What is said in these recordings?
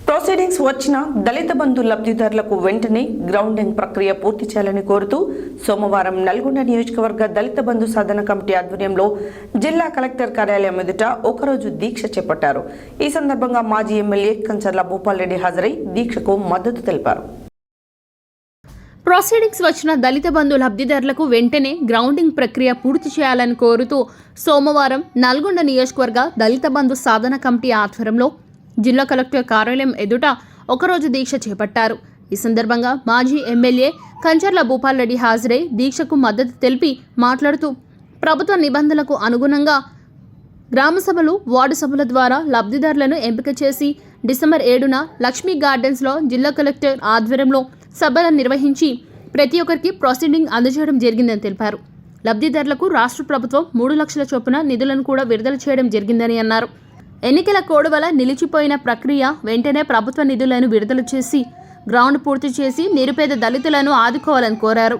Proceedings వచ్చిన దళిత బంధు లబ్ధిదారులకు వెంటనే గ్రౌండింగ్ ప్రక్రియ పూర్తి చేయాలని కోరుతూ సోమవారం నల్గొండ నియోజకవర్గ దళిత బంధు సాధన కమిటీ ఆధ్వర్యంలో జిల్లా కలెక్టర్ కార్యాలయం ఎదుట ఒకరోజు దీక్ష చేపట్టారు. ఈ సందర్భంగా మాజీ ఎమ్మెల్యే కంచర్ల భూపాల్ రెడ్డి హాజరై దీక్షకు మద్దతు తెలిపారు. ప్రొసీడింగ్స్ వచ్చిన దళిత బంధు లబ్ధిదారులకు వెంటనే గ్రౌండింగ్ ప్రక్రియ పూర్తి చేయాలని కోరుతూ సోమవారం నల్గొండ నియోజకవర్గ దళిత బంధు సాధన కమిటీ ఆధ్వర్యంలో జిల్లా కలెక్టర్ కార్యాలయం ఎదుట ఒకరోజు దీక్ష చేపట్టారు. ఈ సందర్భంగా మాజీ ఎమ్మెల్యే కంచర్ల భూపాల్ రెడ్డి హాజరై దీక్షకు మద్దతు తెలిపి మాట్లాడుతూ ప్రభుత్వ నిబంధనలకు అనుగుణంగా గ్రామ సభలు, వార్డు సభల ద్వారా లబ్ధిదారులను ఎంపిక చేసి డిసెంబర్ 7న లక్ష్మీ గార్డెన్స్లో జిల్లా కలెక్టర్ ఆధ్వర్యంలో సభలను నిర్వహించి ప్రతి ఒక్కరికి ప్రొసీడింగ్ అందజేయడం జరిగిందని తెలిపారు. లబ్ధిదారులకు రాష్ట్ర ప్రభుత్వం 3 లక్షల చొప్పున నిధులను కూడా విడుదల చేయడం జరిగిందని అన్నారు. ఎన్నికల కోడ్ వల్ల నిలిచిపోయిన ప్రక్రియ వెంటనే ప్రభుత్వ నిధులను విడుదల చేసి గ్రౌండ్ పూర్తి చేసి నిరుపేద దళితులను ఆదుకోవాలని కోరారు.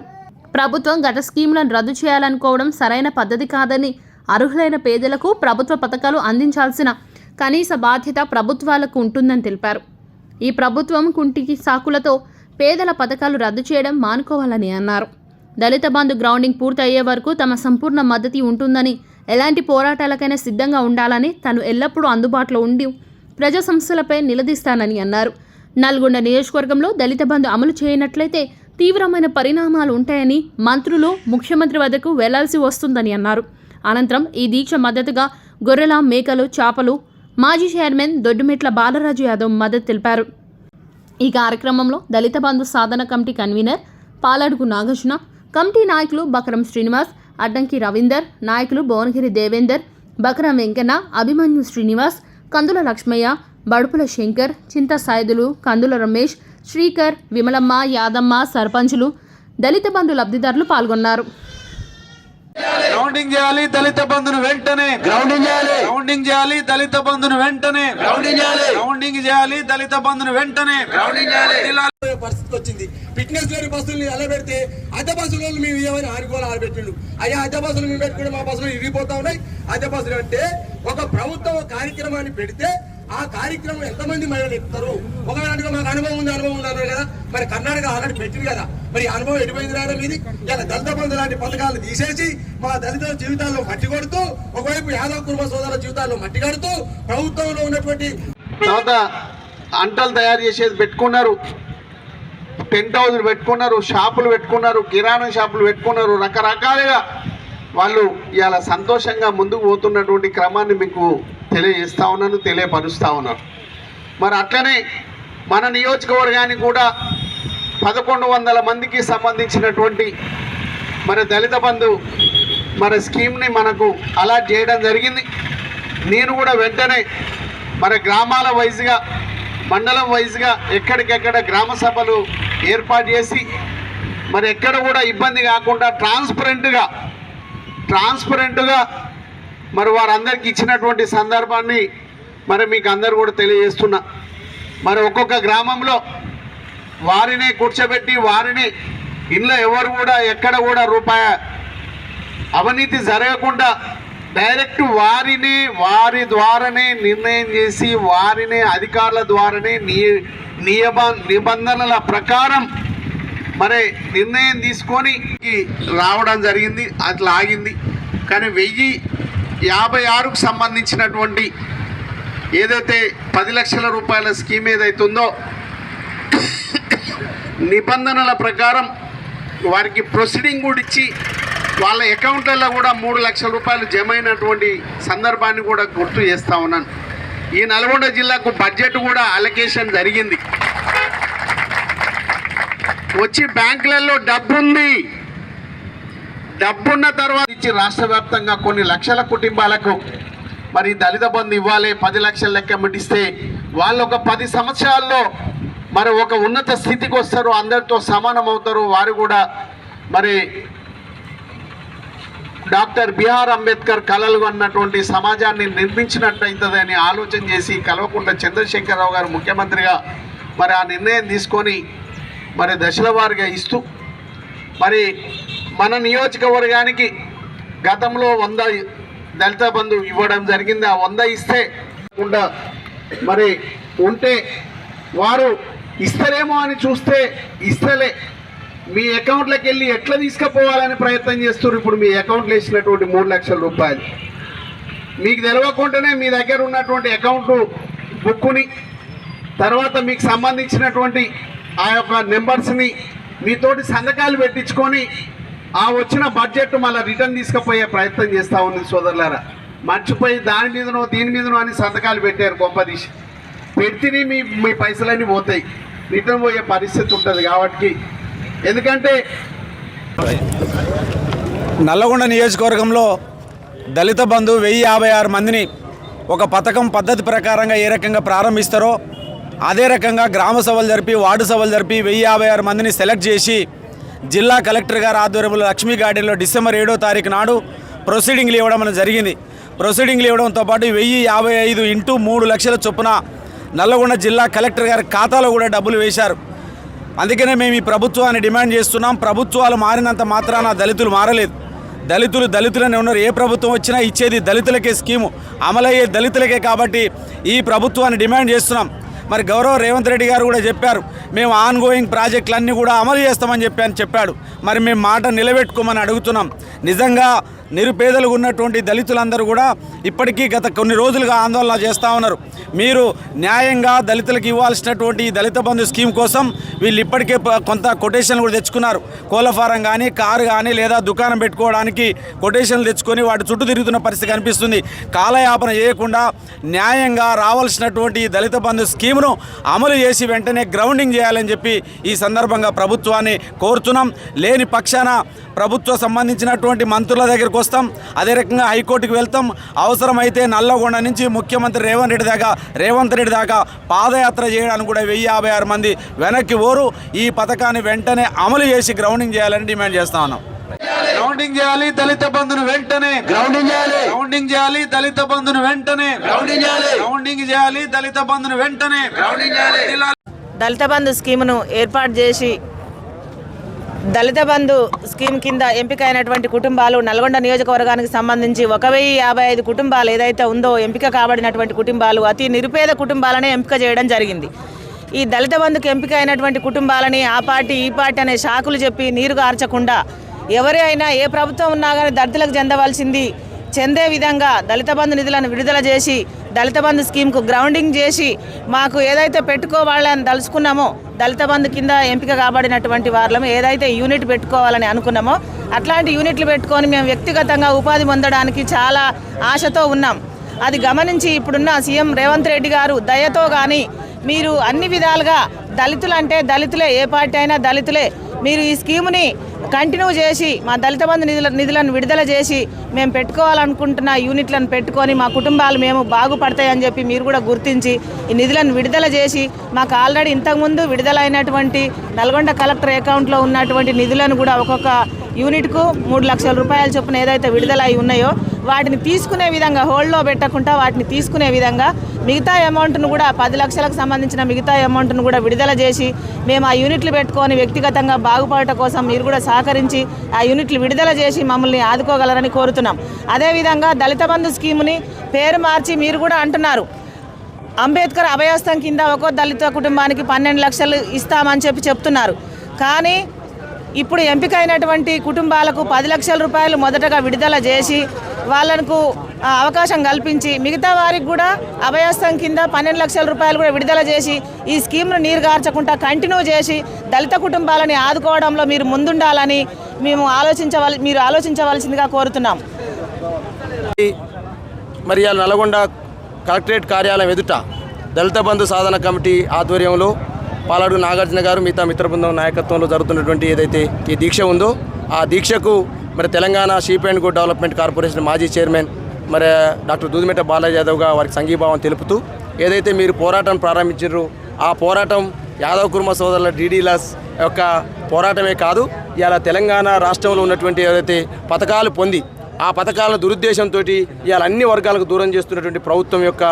ప్రభుత్వం గత స్కీములను రద్దు చేయాలనుకోవడం సరైన పద్ధతి కాదని, అర్హులైన పేదలకు ప్రభుత్వ పథకాలు అందించాల్సిన కనీస బాధ్యత ప్రభుత్వాలకు ఉంటుందని తెలిపారు. ఈ ప్రభుత్వం కుంటికి సాకులతో పేదల పథకాలు రద్దు చేయడం మానుకోవాలని అన్నారు. దళిత బంధు గ్రౌండింగ్ పూర్తి అయ్యే వరకు తమ సంపూర్ణ మద్దతు ఉంటుందని, ఎలాంటి పోరాటాలకైనా సిద్ధంగా ఉండాలని, తను ఎల్లప్పుడూ అందుబాటులో ఉండి ప్రజా సమస్యలపై నిలదీస్తానని అన్నారు. నల్గొండ నియోజకవర్గంలో దళిత బంధు అమలు చేయనట్లయితే తీవ్రమైన పరిణామాలు ఉంటాయని, మంత్రులు ముఖ్యమంత్రి వద్దకు వెళ్లాల్సి వస్తుందని అన్నారు. అనంతరం ఈ దీక్ష మద్దతుగా గొర్రెల, మేకలు, చేపలు మాజీ చైర్మన్ దొడ్డుమెట్ల బాలరాజు యాదవ్ మద్దతు తెలిపారు. ఈ కార్యక్రమంలో Dalit Bandhu Sadhana committee convener Paladugu Nagarjuna, committee నాయకులు బకరం శ్రీనివాస్, అడ్డంకి రవీందర్, నాయకులు భువనగిరి దేవేందర్, బకరం వెంకన్న, అభిమన్యు శ్రీనివాస్, కందుల లక్ష్మయ్య, బడుపుల శంకర్, చింత సాయిదులు, కందుల రమేష్, శ్రీకర్, విమలమ్మ, యాదమ్మ, సర్పంచులు, దళిత బంధు లబ్ధిదారులు పాల్గొన్నారు. గ్రౌండింగ్ చేయాలి, దళిత బంధును వెంటనే గ్రౌండింగ్ చేయాలి, గ్రౌండింగ్ చేయాలి, దళిత బంధును వెంటనే గ్రౌండింగ్ చేయాలి, గ్రౌండింగ్ చేయాలి, దళిత బంధును వెంటనే గ్రౌండింగ్ చేయాలి. పరిస్థితి వచ్చింది. ఫిట్నెస్ లేని బస్సులు అలా పెడితే అద్దె బస్సులు మేము ఏమైనా ఆడుకోవాలి ఆడబెట్టిండు. అయ్యా అద్దె బస్సులు మేము పెట్టుకుంటే మా బస్సులు ఇరిగిపోతా ఉన్నాయి. అద్దె బస్సులు అంటే ఒక ప్రభుత్వం కార్యక్రమాన్ని పెడితే ఆ కార్యక్రమం ఎంతమంది మహిళలు ఎక్కుతారు? ఒకవేళ మాకు అనుభవం ఉంది కదా, మరి కర్ణాటక ఆల్రెడీ పెట్టింది కదా, మరి అనుభవం ఎడిపోయింది రాయడం మీది. ఇలా దళిత బంధు లాంటి పథకాలను తీసేసి మా దళితుల జీవితాల్లో మట్టి కొడుతూ, ఒకవైపు యాదవ్ కుటుంబ సోదరుల జీవితాల్లో మట్టి కడుతూ ప్రభుత్వంలో ఉన్నటువంటి తర్వాత అంటలు తయారు చేసేది పెట్టుకున్నారు, టెంట్ హౌస్లు పెట్టుకున్నారు, షాపులు పెట్టుకున్నారు, కిరాణా షాపులు పెట్టుకున్నారు. రకరకాలుగా వాళ్ళు ఇవాళ సంతోషంగా ముందుకు పోతున్నటువంటి క్రమాన్ని మీకు తెలియజేస్తా ఉన్నాను, తెలియపరుస్తూ ఉన్నాను. మరి అట్లనే మన నియోజకవర్గానికి కూడా 1100 మందికి సంబంధించినటువంటి మరి దళిత బంధు మరి స్కీమ్ని మనకు అలాట్ చేయడం జరిగింది. నేను కూడా వెంటనే మరి గ్రామాల వైజ్గా, మండలం వైజ్గా ఎక్కడికెక్కడ గ్రామ సభలు ఏర్పాటు చేసి మరి ఎక్కడ కూడా ఇబ్బంది కాకుండా ట్రాన్స్పరెంట్గా మరి వారందరికీ ఇచ్చినటువంటి సందర్భాన్ని మరి మీకు అందరు కూడా తెలియజేస్తున్నా. మరి ఒక్కొక్క గ్రామంలో వారినే కూర్చోబెట్టి వారిని ఇంట్లో ఎవరు కూడా ఎక్కడ కూడా రూపాయి అవినీతి జరగకుండా డైరెక్ట్ వారి ద్వారానే నిర్ణయం చేసి వారినే అధికారుల ద్వారానే నిబంధనల ప్రకారం మరి నిర్ణయం తీసుకొని రావడం జరిగింది. అట్లా ఆగింది. కానీ 1056కు సంబంధించినటువంటి ఏదైతే 10 లక్షల రూపాయల స్కీమ్ ఏదైతుందో నిబంధనల ప్రకారం వారికి ప్రొసీడింగ్ కూడా ఇచ్చి వాళ్ళ అకౌంట్లలో కూడా 3 లక్షల రూపాయలు జమ అయినటువంటి సందర్భాన్ని కూడా గుర్తు చేస్తూ ఉన్నాను. ఈ నల్గొండ జిల్లాకు బడ్జెట్ కూడా అలొకేషన్ జరిగింది. వచ్చి బ్యాంకులలో డబ్బున్న తర్వాత ఇచ్చి రాష్ట్ర వ్యాప్తంగా కొన్ని లక్షల కుటుంబాలకు మరి దళిత బంధు ఇవ్వాలి, 10 లక్షల లెక్క మిటిస్తే వాళ్ళు ఒక 10 సంవత్సరాల్లో మరి ఒక ఉన్నత స్థితికి వస్తారు, అందరితో సమానం అవుతారు. వారు కూడా మరి డాక్టర్ బిఆర్ అంబేద్కర్ కలలు అన్నటువంటి సమాజాన్ని నిర్మించినట్టయితుందని ఆలోచన చేసి కల్వకుంట్ల చంద్రశేఖరరావు గారు ముఖ్యమంత్రిగా మరి ఆ నిర్ణయం తీసుకొని మరి దశల వారీగా ఇస్తూ మరి మన నియోజకవర్గానికి గతంలో 100 దళిత బంధు ఇవ్వడం జరిగింది. ఆ 100 ఇస్తే మరి ఉంటే వారు ఇస్తారేమో అని చూస్తే ఇస్తలే. మీ అకౌంట్లోకి వెళ్ళి ఎట్లా తీసుకుపోవాలని ప్రయత్నం చేస్తున్నారు. ఇప్పుడు మీ అకౌంట్లో వేసినటువంటి 3 లక్షల రూపాయలు మీకు తెలియకుండానే మీ దగ్గర ఉన్నటువంటి అకౌంట్ బుక్కుని, తర్వాత మీకు సంబంధించినటువంటి ఆ యొక్క నెంబర్స్ని మీతోటి సంతకాలు పెట్టించుకొని ఆ వచ్చిన బడ్జెట్ మళ్ళీ రిటర్న్ తీసుకుపోయే ప్రయత్నం చేస్తూ ఉంది సోదరులారా. మర్చిపోయి దాని మీదనో దీని మీదనో అని సంతకాలు పెట్టారు. గొప్పదీసి పెడితేనే మీ పైసలన్నీ పోతాయి, రిటర్న్ పోయే పరిస్థితి ఉంటుంది. కాబట్టి ఎందుకంటే నల్లగొండ నియోజకవర్గంలో దళిత బంధు 1056 మందిని ఒక పథకం పద్ధతి ప్రకారంగా ఏ రకంగా ప్రారంభిస్తారో అదే రకంగా గ్రామ సభలు జరిపి వార్డు సభలు జరిపి 1056 మందిని సెలెక్ట్ చేసి జిల్లా కలెక్టర్ గారి ఆధ్వర్యంలో లక్ష్మీ గార్డెన్లో డిసెంబర్ 7వ తారీఖు నాడు ప్రొసీడింగ్లు ఇవ్వడం అనేది జరిగింది. ప్రొసీడింగ్లు ఇవ్వడంతో పాటు 1055 ఇంటూ 3 లక్షల చొప్పున నల్లగొండ జిల్లా కలెక్టర్ గారి ఖాతాలో కూడా డబ్బులు వేశారు. అందుకనే మేము ఈ ప్రభుత్వాన్ని డిమాండ్ చేస్తున్నాం. ప్రభుత్వాలు మారినంత మాత్రాన దళితులు మారలేదు. దళితులనే ఉన్నారు. ఏ ప్రభుత్వం వచ్చినా ఇచ్చేది దళితులకే, స్కీము అమలయ్యే దళితులకే. కాబట్టి ఈ ప్రభుత్వాన్ని డిమాండ్ చేస్తున్నాం. మరి గౌరవ రేవంత్ రెడ్డి గారు కూడా చెప్పారు, మేము ఆన్గోయింగ్ ప్రాజెక్టులన్నీ కూడా అమలు చేస్తామని చెప్పాడు. మరి మేము మాట నిలబెట్టుకోమని అడుగుతున్నాం. నిజంగా నిరుపేదలు ఉన్నటువంటి దళితులందరూ కూడా ఇప్పటికీ గత కొన్ని రోజులుగా ఆందోళన చేస్తూ ఉన్నారు. మీరు న్యాయంగా దళితులకు ఇవ్వాల్సినటువంటి ఈ దళిత బంధు స్కీమ్ కోసం వీళ్ళు ఇప్పటికే కొంత కొటేషన్లు కూడా తెచ్చుకున్నారు. కోళ్ళ ఫారం కానీ, కారు కానీ, లేదా దుకాణం పెట్టుకోవడానికి కొటేషన్లు తెచ్చుకొని వాటి చుట్టూ తిరుగుతున్న పరిస్థితి కనిపిస్తుంది. కాలయాపన చేయకుండా న్యాయంగా రావాల్సినటువంటి ఈ దళిత బంధు స్కీమ్ను అమలు చేసి వెంటనే గ్రౌండింగ్ చేయాలని చెప్పి ఈ సందర్భంగా ప్రభుత్వాన్ని కోరుతున్నాం. లేని పక్షాన ప్రభుత్వ సంబంధించినటువంటి మంత్రుల దగ్గరికి వస్తాం, అదే రకంగా హైకోర్టుకు వెళ్తాం. అవసరమైతే నల్లగొండ నుంచి ముఖ్యమంత్రి రేవంత్ రెడ్డి దాకా పాదయాత్ర చేయడానికి కూడా 1056 మంది వెనక్కి ఓరు. ఈ పథకాన్ని వెంటనే అమలు చేసి గ్రౌండింగ్ చేయాలని డిమాండ్ చేస్తా ఉన్నాం. గ్రౌండింగ్ చేయాలి, దళిత బంధును వెంటనే గ్రౌండింగ్ చేయాలి. గ్రౌండింగ్ చేయాలి, దళిత బంధును వెంటనే గ్రౌండింగ్ చేయాలి. గ్రౌండింగ్ చేయాలి, దళిత బంధును వెంటనే గ్రౌండింగ్ చేయాలి. దళిత బంధు స్కీమును ఏర్పాటు చేసి దళిత బంధు స్కీమ్ కింద ఎంపికైనటువంటి కుటుంబాలు నల్గొండ నియోజకవర్గానికి సంబంధించి 1055 కుటుంబాలు ఏదైతే ఉందో ఎంపిక కాబడినటువంటి కుటుంబాలు అతి నిరుపేద కుటుంబాలనే ఎంపిక చేయడం జరిగింది. ఈ దళిత బంధుకు ఎంపిక అయినటువంటి కుటుంబాలని ఆ పార్టీ ఈ పార్టీ అనే షాకులు చెప్పి నీరు కార్చకుండా ఎవరి అయినా ఏ ప్రభుత్వం ఉన్నా కానీ దళితులకు చెందే విధంగా దళిత బంధు నిధులను విడుదల చేసి దళిత బంధు స్కీమ్కు గ్రౌండింగ్ చేసి మాకు ఏదైతే పెట్టుకోవాలని తలుచుకున్నామో దళిత బంధు కింద ఎంపిక కాబడినటువంటి వాళ్ళము ఏదైతే యూనిట్ పెట్టుకోవాలని అనుకున్నామో అట్లాంటి యూనిట్లు పెట్టుకొని మేము వ్యక్తిగతంగా ఉపాధి పొందడానికి చాలా ఆశతో ఉన్నాం. అది గమనించి ఇప్పుడున్న సీఎం రేవంత్ రెడ్డి గారు దయతో కానీ మీరు అన్ని విధాలుగా దళితులు అంటే దళితులే, ఏ పార్టీ అయినా దళితులే, మీరు ఈ స్కీముని కంటిన్యూ చేసి మా దళిత బంధు నిధులను విడుదల చేసి మేము పెట్టుకోవాలనుకుంటున్న యూనిట్లను పెట్టుకొని మా కుటుంబాలు మేము బాగుపడతాయని చెప్పి మీరు కూడా గుర్తించి ఈ నిధులను విడుదల చేసి మాకు ఆల్రెడీ ఇంతకుముందు విడుదలైనటువంటి నల్గొండ కలెక్టర్ అకౌంట్లో ఉన్నటువంటి నిధులను కూడా ఒక్కొక్క యూనిట్కు 3 లక్షల రూపాయల చొప్పున ఏదైతే విడుదలై ఉన్నాయో వాటిని తీసుకునే విధంగా హోల్డ్లో పెట్టకుండా వాటిని తీసుకునే విధంగా మిగతా అమౌంట్ను కూడా 10 లక్షలకు సంబంధించిన మిగతా అమౌంట్ను కూడా విడుదల చేసి మేము ఆ యూనిట్లు పెట్టుకొని వ్యక్తిగతంగా బాగుపడటం కోసం మీరు కూడా సహకరించి ఆ యూనిట్లు విడుదల చేసి మమ్మల్ని ఆదుకోగలరని కోరుతున్నాం. అదేవిధంగా దళిత బంధు స్కీముని పేరు మార్చి మీరు కూడా అంటున్నారు అంబేద్కర్ అభయస్థం కింద ఒక్కో దళిత కుటుంబానికి 12 లక్షలు ఇస్తామని చెప్తున్నారు. కానీ ఇప్పుడు ఎంపికైనటువంటి కుటుంబాలకు 10 లక్షల రూపాయలు మొదటగా విడుదల చేసి వాళ్ళకు అవకాశం కల్పించి మిగతా వారికి కూడా అభయస్థం కింద 12 లక్షల రూపాయలు కూడా విడుదల చేసి ఈ స్కీమ్ను నీరు గార్చకుండా కంటిన్యూ చేసి దళిత కుటుంబాలని ఆదుకోవడంలో మీరు ముందుండాలని మేము ఆలోచించవలసిందిగా కోరుతున్నాం. మరి నల్గొండ కలెక్టరేట్ కార్యాలయం ఎదుట దళిత బంధు సాధన కమిటీ ఆధ్వర్యంలో పాలాడు నాగార్జున గారు మిగతా మిత్ర బృందం నాయకత్వంలో జరుగుతున్నటువంటి ఏదైతే ఈ దీక్ష ఉందో ఆ దీక్షకు మరి Telangana sheep and good development corporation మాజీ చైర్మన్ మరి డాక్టర్ దూదిమెట్ట బాలాజీ యాదవ్గా వారికి సంఘీభావం తెలుపుతూ ఏదైతే మీరు పోరాటం ప్రారంభించారో ఆ పోరాటం యాదవ్ కుర్మ సోదరుల డీడీలస్ యొక్క పోరాటమే కాదు, ఇలా తెలంగాణ రాష్ట్రంలో ఉన్నటువంటి ఏదైతే పథకాలు పొంది ఆ పథకాల దురుద్దేశంతో ఇవాళ అన్ని వర్గాలకు దూరం చేస్తున్నటువంటి ప్రభుత్వం యొక్క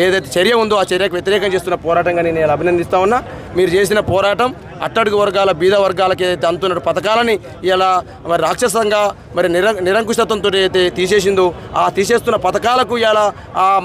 ఏదైతే చర్య ఉందో ఆ చర్యకు వ్యతిరేకం చేస్తున్న పోరాటంగా నేను ఇలా అభినందిస్తా ఉన్నా. మీరు చేసిన పోరాటం అట్టడుగు వర్గాల బీద వర్గాలకి ఏదైతే అందుతున్న పథకాలని ఇలా మరి రాక్షసంగా మరి నిరంకుశత్వంతో ఏదైతే తీసేసిందో ఆ తీసేస్తున్న పథకాలకు ఇలా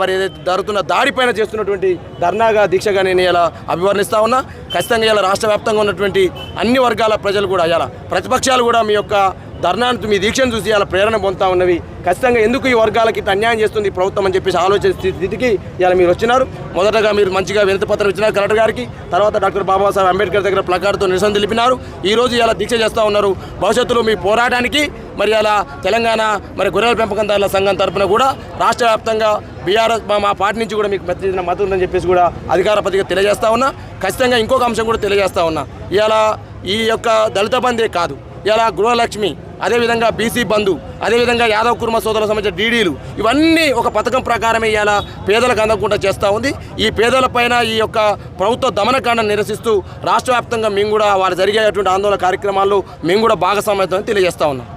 మరి ఏదైతే జరుగుతున్న దాడిపైన చేస్తున్నటువంటి ధర్నాగా దీక్షగా నేను ఇలా అభివర్ణిస్తా ఉన్నా. ఖచ్చితంగా ఇలా రాష్ట్ర వ్యాప్తంగా ఉన్నటువంటి అన్ని వర్గాల ప్రజలు కూడా ఇలా ప్రతిపక్షాలు కూడా మీ యొక్క ధర్నాను మీ దీక్షను చూసి ఇలా ప్రేరణ పొందుతూ ఉన్నవి. ఖచ్చితంగా ఎందుకు ఈ వర్గాలకి ఇట్లా అన్యాయం చేస్తుంది ఈ ప్రభుత్వం అని చెప్పేసి ఆలోచన స్థితికి ఇలా మీరు వచ్చినారు. మొదటగా మీరు మంచిగా వినతి పత్రం ఇచ్చినారు కలెక్టర్ గారికి, తర్వాత డాక్టర్ బాబాసాహెబ్ అంబేద్కర్ దగ్గర ప్లకార్డ్తో నిరసన తెలిపినారు. ఈరోజు ఇలా దీక్ష చేస్తూ ఉన్నారు. భవిష్యత్తులో మీ పోరాటానికి మరి అలా తెలంగాణ మరి గొర్రెల పెంపకందారుల సంఘం తరఫున కూడా రాష్ట్ర వ్యాప్తంగా బీఆర్ఎస్ మా పార్టీ నుంచి కూడా మీకు మెచ్చిన మద్దతు ఉందని చెప్పేసి కూడా అధికార పత్రిక తెలియజేస్తా ఉన్నా. ఖచ్చితంగా ఇంకొక అంశం కూడా తెలియజేస్తా ఉన్నా. ఇలా ఈ యొక్క దళిత బందే కాదు, ఇలా గృహలక్ష్మి, అదేవిధంగా బీసీ బంధు, అదేవిధంగా యాదవ్ కుర్మ సోదరులకు సంబంధించిన డీడీలు, ఇవన్నీ ఒక పథకం ప్రకారమే ఇలా పేదలకు అందకుండా చేస్తూ ఉంది. ఈ పేదలపైన ఈ యొక్క ప్రభుత్వ దమనకాండను నిరసిస్తూ రాష్ట్ర వ్యాప్తంగా మేము కూడా వారు జరిగేటువంటి ఆందోళన కార్యక్రమాల్లో మేము కూడా భాగస్వామ్యం తెలియజేస్తా ఉన్నాం.